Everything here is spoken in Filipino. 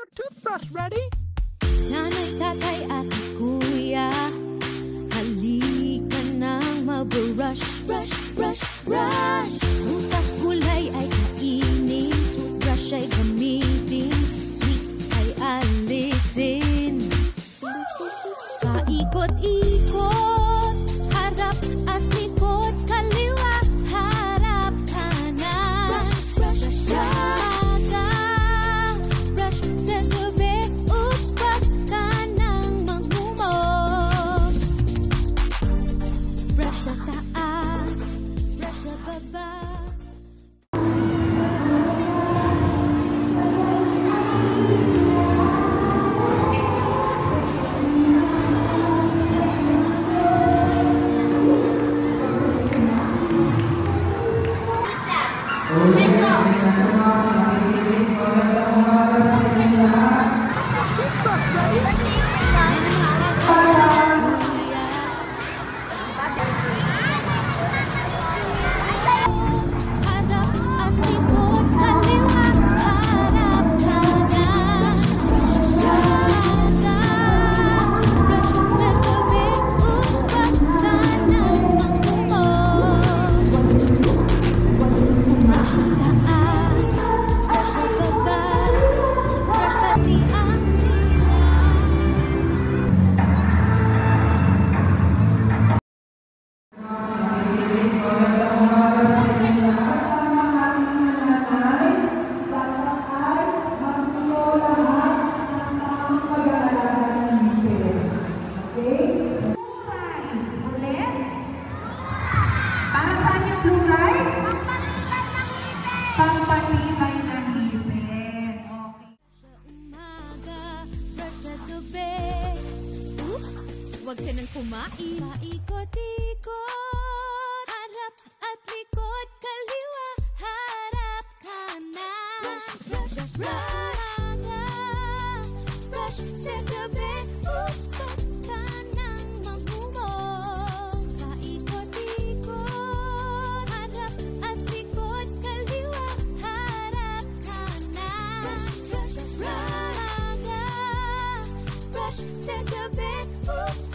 your toothbrush ready? Nanay, tatay at kuya, halika nang mag-brush, brush, brush, brush. Butas gulay ay kainin, toothbrush ay gamitin, sweets ay alisin. Paikot-ikot, harap at likod, kaliwa, harap, kanan. Brush, brush, brush, sa gabi, oops, wag ka nang maghumog. Brush sa taas, brush sa baba. Pampatibay ng ngipin. Sa umaga, brush sa gabi. Oops, wag ka nang kumain. Paikot-ikot, harap at likod, kaliwa, harap, kanan. Brush, brush, brush sa umaga, brush sa gabi. Oops, wag ka nang maghumog. Paikot-ikot, harap at likod, kaliwa, harap, kanan. Brush, brush, brush sa gabi. Oops,